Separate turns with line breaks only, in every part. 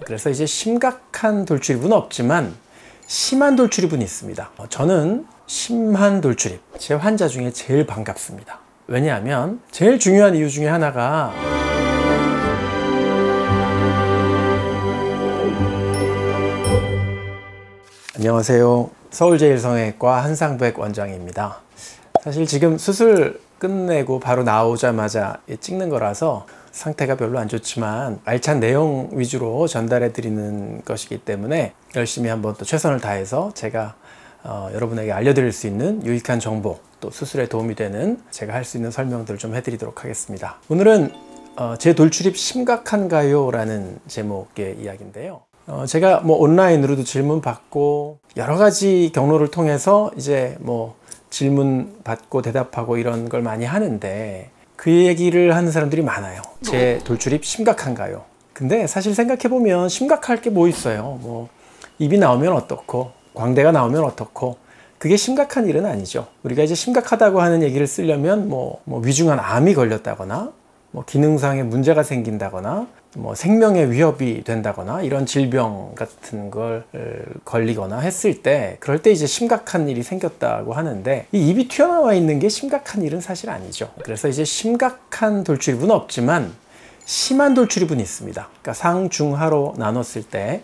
그래서 이제 심각한 돌출입은 없지만 심한 돌출입은 있습니다. 저는 심한 돌출입, 제 환자 중에 제일 반갑습니다. 왜냐하면 제일 중요한 이유 중에 하나가 안녕하세요. 서울제일성형외과 한상백 원장입니다. 사실 지금 수술 끝내고 바로 나오자마자 찍는 거라서 상태가 별로 안 좋지만 알찬 내용 위주로 전달해 드리는 것이기 때문에 열심히 한번 또 최선을 다해서 제가 여러분에게 알려드릴 수 있는 유익한 정보, 또 수술에 도움이 되는 제가 할 수 있는 설명들을 좀 해드리도록 하겠습니다. 오늘은 제 돌출입 심각한가요? 라는 제목의 이야기인데요. 제가 온라인으로도 질문 받고 여러 가지 경로를 통해서 이제 질문 받고 대답하고 이런 걸 많이 하는데 그 얘기를 하는 사람들이 많아요. 제 돌출입 심각한가요? 근데 사실 생각해보면 심각할 게 뭐 있어요. 입이 나오면 어떻고 광대가 나오면 어떻고 그게 심각한 일은 아니죠. 우리가 이제 심각하다고 하는 얘기를 쓰려면 위중한 암이 걸렸다거나 기능상의 문제가 생긴다거나 생명의 위협이 된다거나 이런 질병 같은 걸 걸리거나 했을 때 그럴 때 이제 심각한 일이 생겼다고 하는데 이 입이 튀어나와 있는 게 심각한 일은 사실 아니죠. 그래서 이제 심각한 돌출입은 없지만 심한 돌출입은 있습니다. 그러니까 상, 중, 하로 나눴을 때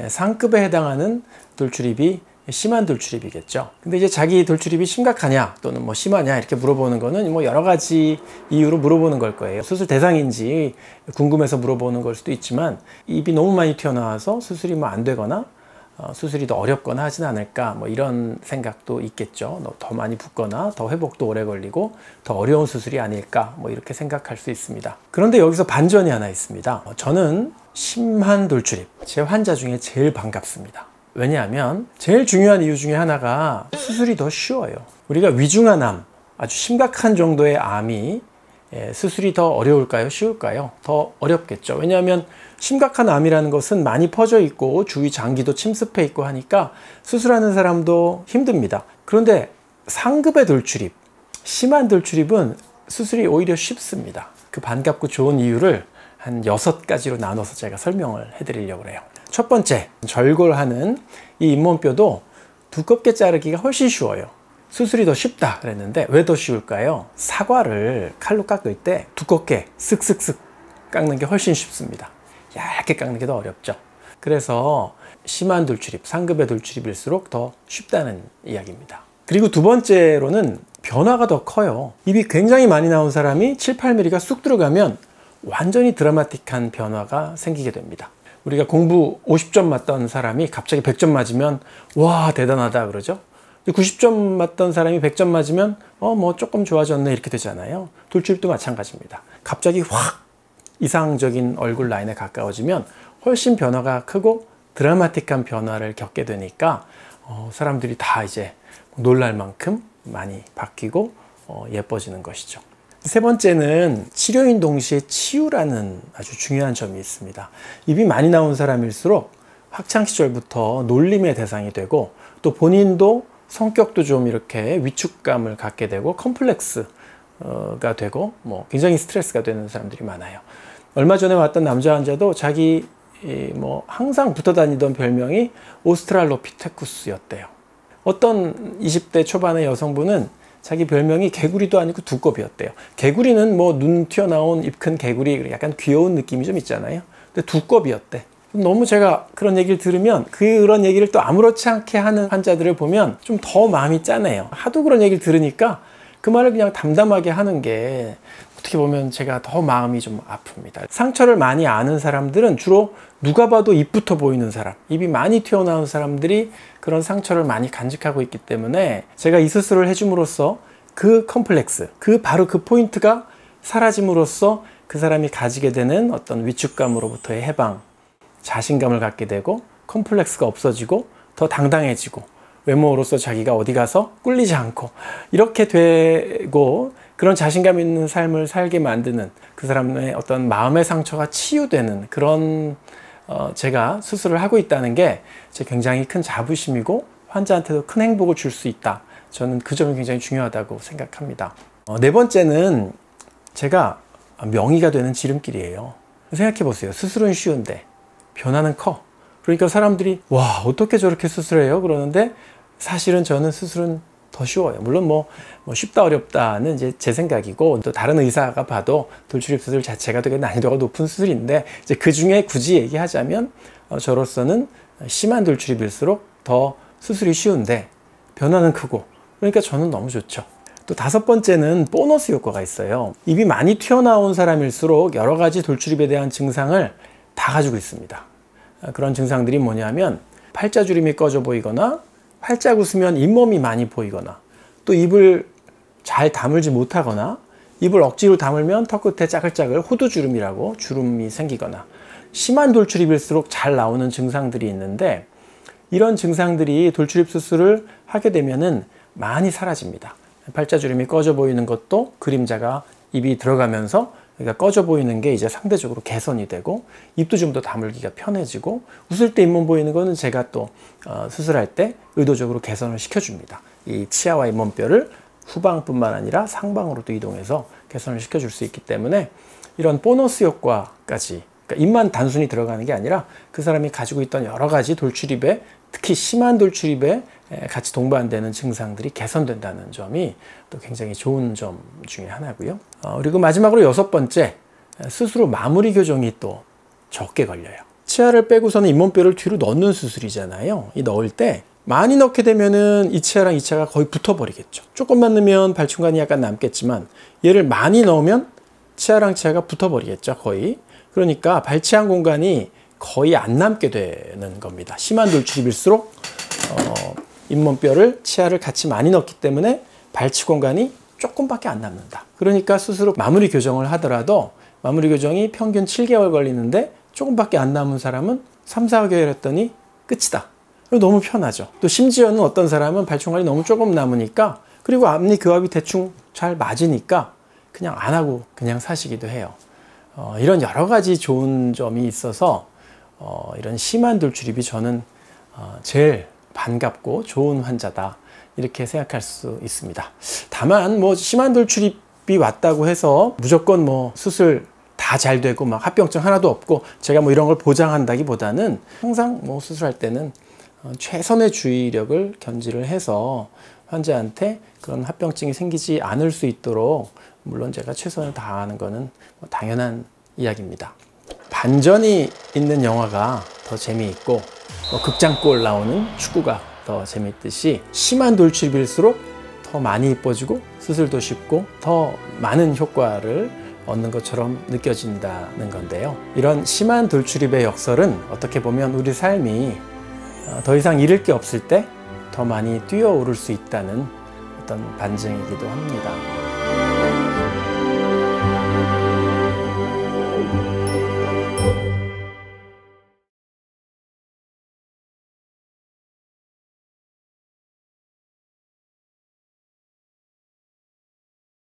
상급에 해당하는 돌출입이 심한 돌출입이겠죠. 근데 이제 자기 돌출입이 심각하냐 또는 심하냐 이렇게 물어보는 거는 여러 가지 이유로 물어보는 걸 거예요. 수술 대상인지 궁금해서 물어보는 걸 수도 있지만 입이 너무 많이 튀어나와서 수술이 안 되거나 수술이 더 어렵거나 하진 않을까 이런 생각도 있겠죠. 더 많이 붓거나 더 회복도 오래 걸리고 더 어려운 수술이 아닐까 이렇게 생각할 수 있습니다. 그런데 여기서 반전이 하나 있습니다. 저는 심한 돌출입, 제 환자 중에 제일 반갑습니다. 왜냐하면 제일 중요한 이유 중에 하나가 수술이 더 쉬워요. 우리가 위중한 암, 아주 심각한 정도의 암이 수술이 더 어려울까요? 쉬울까요? 더 어렵겠죠. 왜냐하면 심각한 암이라는 것은 많이 퍼져 있고 주위 장기도 침습해 있고 하니까 수술하는 사람도 힘듭니다. 그런데 상급의 돌출입, 심한 돌출입은 수술이 오히려 쉽습니다. 그 반갑고 좋은 이유를 한 6가지로 나눠서 제가 설명을 해드리려고 해요. 첫 번째, 절골하는 이 잇몸뼈도 두껍게 자르기가 훨씬 쉬워요. 수술이 더 쉽다 그랬는데 왜 더 쉬울까요? 사과를 칼로 깎을 때 두껍게 쓱쓱쓱 깎는 게 훨씬 쉽습니다. 얇게 깎는 게 더 어렵죠. 그래서 심한 돌출입, 상급의 돌출입일수록 더 쉽다는 이야기입니다. 그리고 두 번째로는 변화가 더 커요. 입이 굉장히 많이 나온 사람이 7, 8mm가 쑥 들어가면 완전히 드라마틱한 변화가 생기게 됩니다. 우리가 공부 50점 맞던 사람이 갑자기 100점 맞으면 와 대단하다 그러죠. 90점 맞던 사람이 100점 맞으면 조금 좋아졌네 이렇게 되잖아요. 돌출입도 마찬가지입니다. 갑자기 확 이상적인 얼굴 라인에 가까워지면 훨씬 변화가 크고 드라마틱한 변화를 겪게 되니까 사람들이 다 이제 놀랄 만큼 많이 바뀌고 예뻐지는 것이죠. 세 번째는 치료인 동시에 치유라는 아주 중요한 점이 있습니다. 입이 많이 나온 사람일수록 학창시절부터 놀림의 대상이 되고 또 본인도 성격도 좀 이렇게 위축감을 갖게 되고 컴플렉스가 되고 굉장히 스트레스가 되는 사람들이 많아요. 얼마 전에 왔던 남자 환자도 자기 항상 붙어 다니던 별명이 오스트랄로피테쿠스였대요. 어떤 20대 초반의 여성분은 자기 별명이 개구리도 아니고 두꺼비였대요. 개구리는 눈 튀어나온 입 큰 개구리 약간 귀여운 느낌이 좀 있잖아요. 근데 두꺼비였대. 너무 제가 그런 얘기를 들으면 그런 얘기를 또 아무렇지 않게 하는 환자들을 보면 좀 더 마음이 짠해요. 하도 그런 얘기를 들으니까 그 말을 그냥 담담하게 하는 게 어떻게 보면 제가 더 마음이 좀 아픕니다. 상처를 많이 아는 사람들은 주로 누가 봐도 입부터 보이는 사람, 입이 많이 튀어나온 사람들이 그런 상처를 많이 간직하고 있기 때문에 제가 이 수술을 해줌으로써 그 컴플렉스, 바로 그 포인트가 사라짐으로써 그 사람이 가지게 되는 어떤 위축감으로부터의 해방, 자신감을 갖게 되고 컴플렉스가 없어지고 더 당당해지고 외모로서 자기가 어디 가서 꿀리지 않고 이렇게 되고 그런 자신감 있는 삶을 살게 만드는 그 사람의 어떤 마음의 상처가 치유되는 그런 제가 수술을 하고 있다는 게 굉장히 큰 자부심이고 환자한테도 큰 행복을 줄 수 있다. 저는 그 점이 굉장히 중요하다고 생각합니다. 네 번째는 제가 명의가 되는 지름길이에요. 생각해 보세요. 수술은 쉬운데 변화는 커. 그러니까 사람들이 와, 어떻게 저렇게 수술해요? 그러는데 사실은 저는 수술은 더 쉬워요. 물론 뭐 쉽다 어렵다는 이제 제 생각이고, 또 다른 의사가 봐도 돌출입 수술 자체가 되게 난이도가 높은 수술인데, 이제 그 중에 굳이 얘기하자면 저로서는 심한 돌출입일수록 더 수술이 쉬운데 변화는 크고, 그러니까 저는 너무 좋죠. 또 다섯 번째는 보너스 효과가 있어요. 입이 많이 튀어나온 사람일수록 여러 가지 돌출입에 대한 증상을 다 가지고 있습니다. 그런 증상들이 뭐냐면 팔자주름이 꺼져 보이거나, 활짝 웃으면 잇몸이 많이 보이거나, 또 입을 잘 다물지 못하거나, 입을 억지로 다물면 턱 끝에 짜글짜글 호두주름이라고 주름이 생기거나, 심한 돌출입일수록 잘 나오는 증상들이 있는데, 이런 증상들이 돌출입 수술을 하게 되면은 많이 사라집니다. 팔자주름이 꺼져 보이는 것도 그림자가 입이 들어가면서 그러니까 꺼져 보이는 게 이제 상대적으로 개선이 되고, 입도 좀 더 다물기가 편해지고, 웃을 때 잇몸 보이는 거는 제가 또 수술할 때 의도적으로 개선을 시켜줍니다. 이 치아와 잇몸뼈를 후방뿐만 아니라 상방으로도 이동해서 개선을 시켜줄 수 있기 때문에, 이런 보너스 효과까지, 그러니까 입만 단순히 들어가는 게 아니라 그 사람이 가지고 있던 여러 가지 돌출입에, 특히 심한 돌출입에 같이 동반되는 증상들이 개선된다는 점이 또 굉장히 좋은 점 중에 하나고요. 그리고 마지막으로 여섯 번째, 수술 후 마무리 교정이 또 적게 걸려요. 치아를 빼고서는 잇몸뼈를 뒤로 넣는 수술이잖아요. 이 넣을 때 많이 넣게 되면은 이 치아랑 이 치아가 거의 붙어버리겠죠. 조금만 넣으면 발충관이 약간 남겠지만, 얘를 많이 넣으면 치아랑 치아가 붙어버리겠죠, 거의. 그러니까 발치한 공간이 거의 안 남게 되는 겁니다. 심한 돌출입일수록 잇몸뼈를, 치아를 같이 많이 넣기 때문에 발치 공간이 조금밖에 안 남는다. 그러니까 수술 후 마무리 교정을 하더라도 마무리 교정이 평균 7개월 걸리는데 조금밖에 안 남은 사람은 3, 4개월 했더니 끝이다. 너무 편하죠. 또 심지어는 어떤 사람은 발충관이 너무 조금 남으니까, 그리고 앞니 교합이 대충 잘 맞으니까 그냥 안 하고 그냥 사시기도 해요. 이런 여러 가지 좋은 점이 있어서 이런 심한 돌출입이 저는 제일 반갑고 좋은 환자다, 이렇게 생각할 수 있습니다. 다만 뭐 심한 돌출입이 왔다고 해서 무조건 뭐 수술 다 잘 되고 막 합병증 하나도 없고 제가 뭐 이런 걸 보장한다기보다는, 항상 뭐 수술할 때는 최선의 주의력을 견지를 해서 환자한테 그런 합병증이 생기지 않을 수 있도록, 물론 제가 최선을 다하는 거는 당연한 이야기입니다. 반전이 있는 영화가 더 재미있고, 극장골 나오는 축구가 더 재미있듯이, 심한 돌출입일수록 더 많이 이뻐지고 수술도 쉽고 더 많은 효과를 얻는 것처럼 느껴진다는 건데요. 이런 심한 돌출입의 역설은 어떻게 보면 우리 삶이 더 이상 잃을 게 없을 때 더 많이 뛰어오를 수 있다는 어떤 반증이기도 합니다.